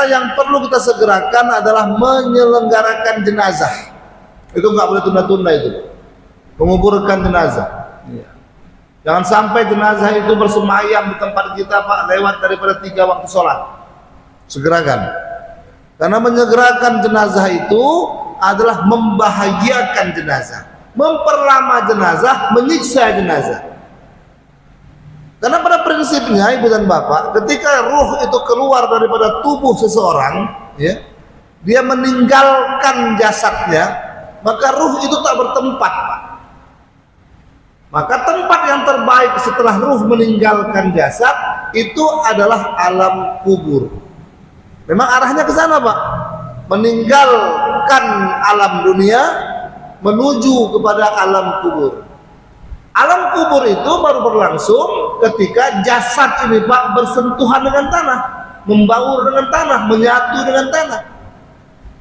perkara yang perlu kita segerakan adalah menyelenggarakan jenazah. Itu nggak boleh tunda-tunda itu, menguburkan jenazah. Jangan sampai jenazah itu bersemayam di tempat kita Pak, lewat daripada 3 waktu sholat. Segerakan, karena menyegerakan jenazah itu adalah membahagiakan jenazah, memperlama jenazah, menyiksa jenazah. Karena pada prinsipnya ibu dan bapak, ketika ruh itu keluar daripada tubuh seseorang, ya, dia meninggalkan jasadnya, maka ruh itu tak bertempat, Pak. Maka tempat yang terbaik setelah ruh meninggalkan jasad itu adalah alam kubur. Memang arahnya ke sana, Pak. Meninggalkan alam dunia menuju kepada alam kubur. Alam kubur itu baru berlangsung ketika jasad ini Pak bersentuhan dengan tanah, membaur dengan tanah, menyatu dengan tanah.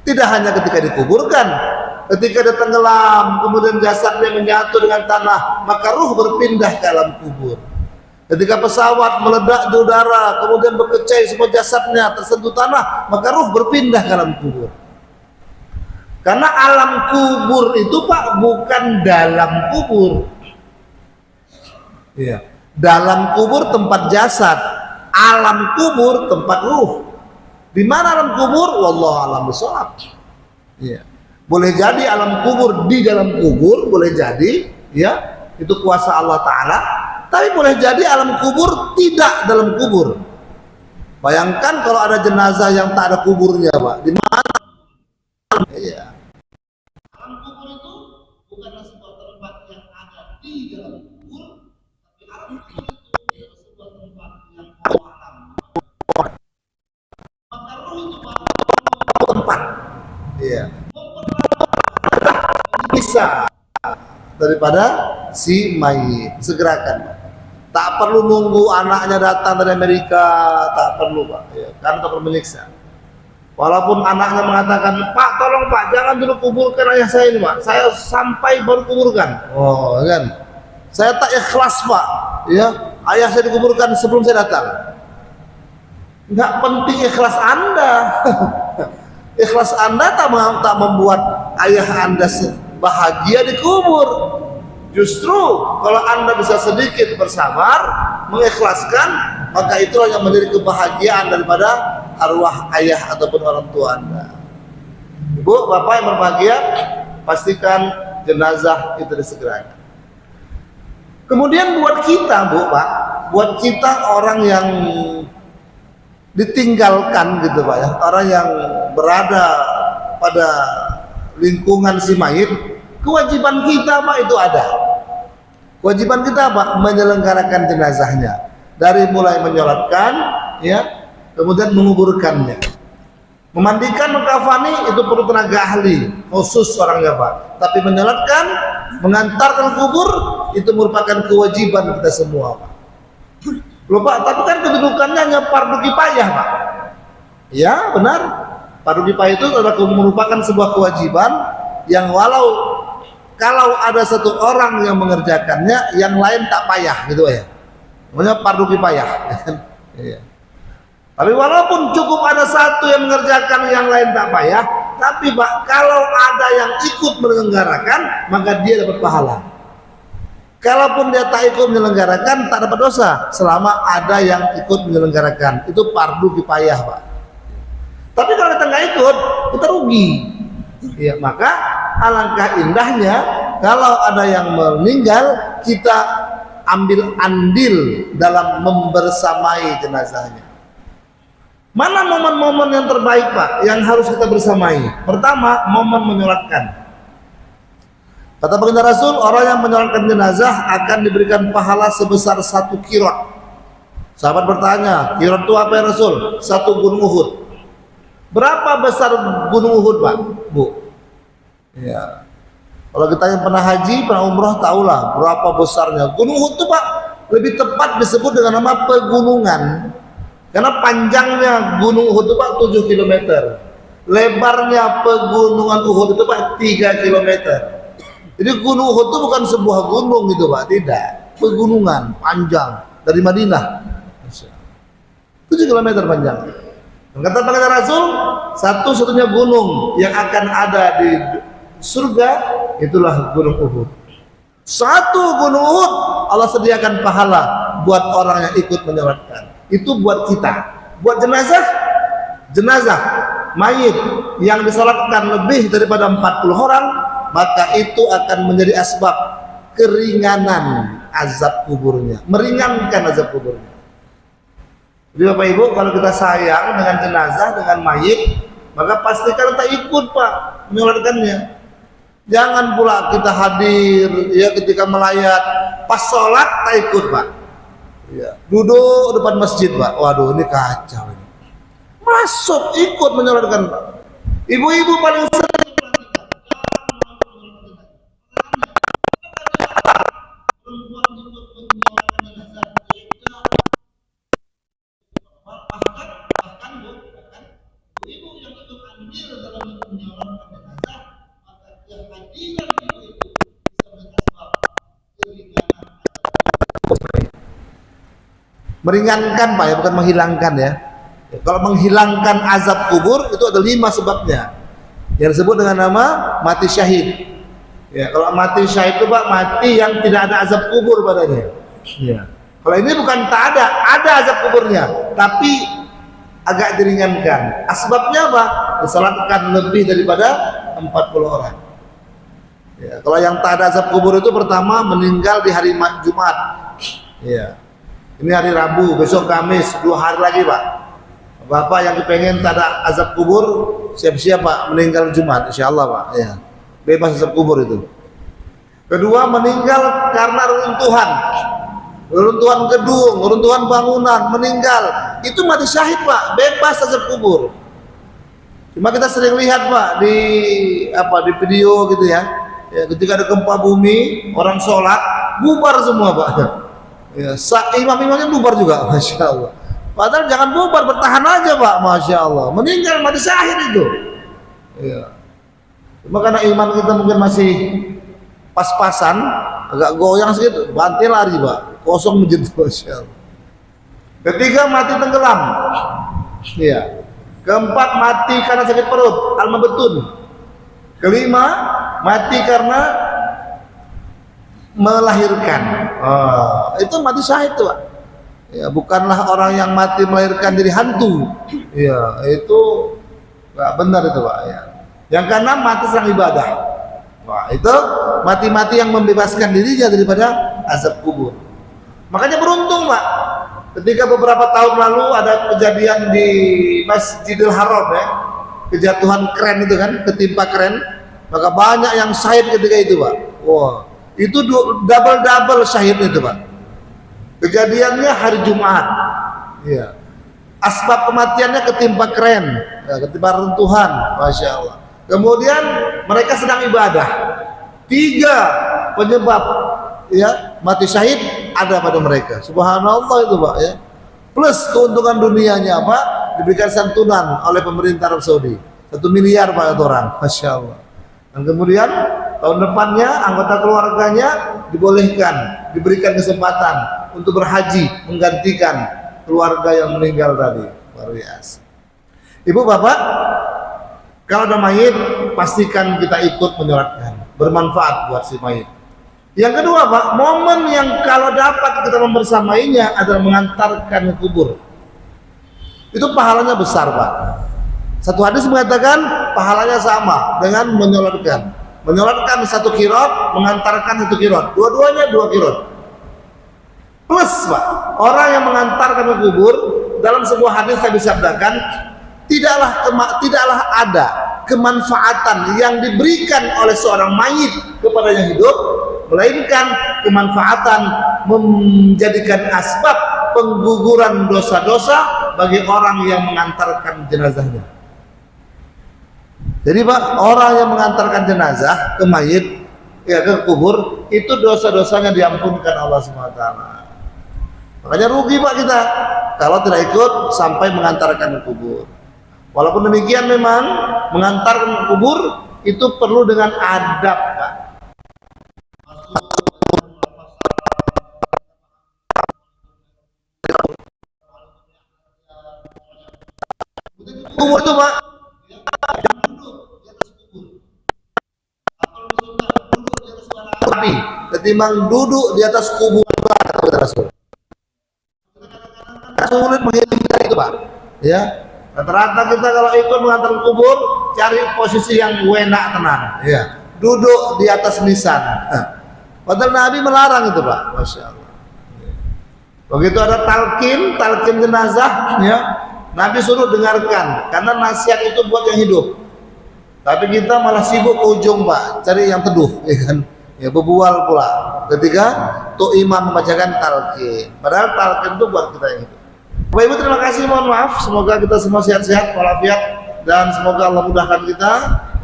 Tidak hanya ketika dikuburkan, ketika dia tenggelam, kemudian jasadnya menyatu dengan tanah, maka ruh berpindah ke alam kubur. Ketika pesawat meledak di udara, kemudian berkecai semua jasadnya tersentuh tanah, maka ruh berpindah ke alam kubur. Karena alam kubur itu Pak bukan dalam kubur. Iya. Dalam kubur tempat jasad, alam kubur tempat ruh. Di mana alam kubur? Wallahu a'lam bishawab. Iya. Boleh jadi alam kubur di dalam kubur, boleh jadi, ya, itu kuasa Allah Ta'ala. Tapi boleh jadi alam kubur tidak dalam kubur. Bayangkan kalau ada jenazah yang tak ada kuburnya, Pak. Di mana? Iya. Alam kubur itu bukanlah sebuah tempat yang ada di dalam kubur, tapi alam kubur itu adalah sebuah tempat yang Allah alam. Maka ruh itu tempat. Iya. Bisa daripada si mayit, segerakan. Tak perlu nunggu anaknya datang dari Amerika, tak perlu Pak, ya, karena tak perlu menyiksa. Walaupun anaknya mengatakan, Pak tolong Pak jangan dulu kuburkan ayah saya ini Pak, saya sampai baru kuburkan. Oh kan, saya tak ikhlas Pak, ya ayah saya dikuburkan sebelum saya datang. Nggak penting ikhlas Anda. Ikhlas Anda tak membuat ayah Anda bahagia dikubur. Justru kalau Anda bisa sedikit bersabar, mengikhlaskan, maka itulah yang menjadi kebahagiaan daripada arwah ayah ataupun orang tua Anda. Ibu, Bapak yang berbahagia, pastikan jenazah itu disegerakan. Kemudian buat kita, Bu, Pak, buat kita orang yang ditinggalkan gitu Pak ya, orang yang berada pada lingkungan si mayit, kewajiban kita Pak itu ada. Kewajiban kita Pak menyelenggarakan jenazahnya, dari mulai menyolatkan, ya, kemudian menguburkannya, memandikan, mengkafani itu perlu tenaga ahli khusus orangnya Pak. Tapi menyolatkan, mengantarkan kubur itu merupakan kewajiban kita semua Pak. Loh Pak, tapi kan kedudukannya hanya fardu kifayah Pak. Ya benar, fardu kifayah itu adalah merupakan sebuah kewajiban yang kalau ada satu orang yang mengerjakannya, yang lain tak payah gitu ya. Namanya fardu kifayah. Iya. Tapi walaupun cukup ada satu yang mengerjakan, yang lain tak payah, tapi Pak kalau ada yang ikut menyelenggarakan, maka dia dapat pahala. Kalaupun dia tak ikut menyelenggarakan, tak dapat dosa selama ada yang ikut menyelenggarakan. Itu fardu kifayah Pak. Tapi kalau kita nggak ikut, kita rugi. Ya, maka alangkah indahnya kalau ada yang meninggal, kita ambil andil dalam membersamai jenazahnya. Mana momen-momen yang terbaik Pak yang harus kita bersamai? Pertama, momen menyolatkan. Kata baginda Rasul, orang yang menyolatkan jenazah akan diberikan pahala sebesar 1 kirot. Sahabat bertanya, kirot itu apa ya Rasul? 1 gunung Uhud. Berapa besar gunung Uhud Pak? Bu? Ya. Kalau kita yang pernah haji, pernah umroh, tahulah berapa besarnya. Gunung Uhud itu Pak lebih tepat disebut dengan nama pegunungan. Karena panjangnya gunung Uhud itu Pak 7 km. Lebarnya pegunungan Uhud itu Pak 3 km. Jadi gunung Uhud itu bukan sebuah gunung gitu Pak, tidak. Pegunungan panjang dari Madinah. 7 km panjang. Dan kata baginda Rasul, satu-satunya gunung yang akan ada di surga itulah gunung Uhud. Satu gunung Uhud Allah sediakan pahala buat orang yang ikut menyolatkan. Itu buat kita. Buat jenazah mayit yang disolatkan lebih daripada 40 orang, maka itu akan menjadi asbab keringanan azab kuburnya, meringankan azab kuburnya. Jadi Bapak Ibu, kalau kita sayang dengan jenazah, dengan mayit, maka pastikan kita ikut Pak menyolatkannya. Jangan pula kita hadir ya ketika melayat, pas sholat tak ikut Pak. Ya, duduk depan masjid Pak. Waduh, ini kacau ini. Masuk ikut menyolatkan Pak. Ibu-ibu paling sering meringankan Pak ya, bukan menghilangkan ya. Kalau menghilangkan azab kubur itu ada 5 sebabnya yang disebut dengan nama mati syahid ya. Kalau mati syahid itu Pak, mati yang tidak ada azab kubur padanya ya. Kalau ini bukan tak ada azab kuburnya, tapi agak diringankan. Asbabnya apa? Disalatkan lebih daripada 40 orang ya. Kalau yang tak ada azab kubur itu pertama meninggal di hari Jumat ya. Ini hari Rabu, besok Kamis, 2 hari lagi Pak. Bapak yang kepengen tak ada azab kubur, siap-siap Pak meninggal Jumat, insya Allah Pak ya. Bebas azab kubur itu. Kedua, meninggal karena runtuhan gedung, runtuhan bangunan, meninggal. Itu mati syahid Pak, bebas azab kubur. Cuma kita sering lihat Pak di video gitu ya. Ya, ketika ada gempa bumi, orang sholat, bubar semua Pak. Ya, imam-imamnya bubar juga, masya Allah. Padahal jangan bubar, bertahan aja Pak, masya Allah. Meninggal mati syahid itu. Ya. Cuma karena iman kita mungkin masih pas-pasan, agak goyang sedikit, banting lari Pak, kosong masjid, masya Allah. Ketiga, mati tenggelam. Ya. Keempat, mati karena sakit perut, al-mabtun. Kelima, mati karena melahirkan. Itu mati syahid tuh Pak ya, bukanlah orang yang mati melahirkan jadi hantu ya, itu nggak benar itu Pak ya. Yang keenam, mati sedang ibadah. Wah, itu mati-mati yang membebaskan dirinya daripada azab kubur. Makanya beruntung Pak ketika beberapa tahun lalu ada kejadian di Masjidil Haram ya, kejatuhan kren itu kan, ketimpa kren, maka banyak yang syahid ketika itu Pak. Wah, itu double syahidnya itu Pak. Kejadiannya hari Jumat ya. Asbab kematiannya ketimpa kren ya, ketimpa runtuhan, masya Allah. Kemudian mereka sedang ibadah. 3 penyebab ya mati syahid ada pada mereka, subhanallah itu Pak ya. Plus keuntungan dunianya apa? Diberikan santunan oleh pemerintah Arab Saudi 1 miliar Pak itu orang, masya Allah. Dan kemudian tahun depannya anggota keluarganya dibolehkan, diberikan kesempatan untuk berhaji menggantikan keluarga yang meninggal tadi. Luar biasa. Ibu bapak, kalau ada mayit pastikan kita ikut menyolatkan, bermanfaat buat si mayit. Yang kedua Pak, momen yang kalau dapat kita membersamainya adalah mengantarkan ke kubur. Itu pahalanya besar Pak. Satu hadis mengatakan pahalanya sama dengan menyolatkan. Menyolatkan 1 qiraat, mengantarkan 1 qiraat. Dua-duanya 2 qiraat. Plus Pak, orang yang mengantarkan ke kubur, dalam sebuah hadis saya disabdakan, tidaklah ada kemanfaatan yang diberikan oleh seorang mayit kepada yang hidup, melainkan kemanfaatan menjadikan asbab pengguguran dosa-dosa bagi orang yang mengantarkan jenazahnya. Jadi Pak, orang yang mengantarkan jenazah ke mayit ya ke kubur, itu dosa-dosanya diampunkan Allah SWT. Makanya rugi Pak kita kalau tidak ikut sampai mengantarkan ke kubur. Walaupun demikian memang mengantarkan ke kubur itu perlu dengan adab Pak. Pak, tapi ketimbang duduk di atas kuburan kata Rasul. Sulit menghindari itu Pak. Ya, rata-rata kita kalau ikut mengantar kubur cari posisi yang enak tenang. Ya, duduk di atas nisan. Padahal Nabi melarang itu Pak. Masya Allah. Begitu ada talqin jenazah, ya, Nabi suruh dengarkan karena nasihat itu buat yang hidup. Tapi kita malah sibuk ke ujung Pak, cari yang teduh, ya kan? Ya berbual pula ketika tuh imam membacakan talqin. Padahal talqin itu buat kita yang hidup. Bapak Ibu terima kasih, mohon maaf, semoga kita semua sehat-sehat walafiat dan semoga Allah mudahkan kita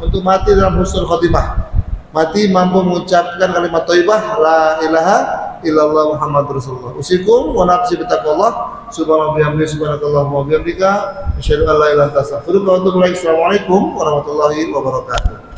untuk mati dalam husnul khotimah. Mati mampu mengucapkan kalimat thayyibah la ilaha illallah Muhammadur Rasulullah. Usikum wa nafsi bitaqwallah. Subhanallahi wa bihamdihi subhanakallahumma wa bihamdika asyhadu an la ilaha illa anta astaghfiruka wa atubu ilaik. Assalamualaikum warahmatullahi wabarakatuh.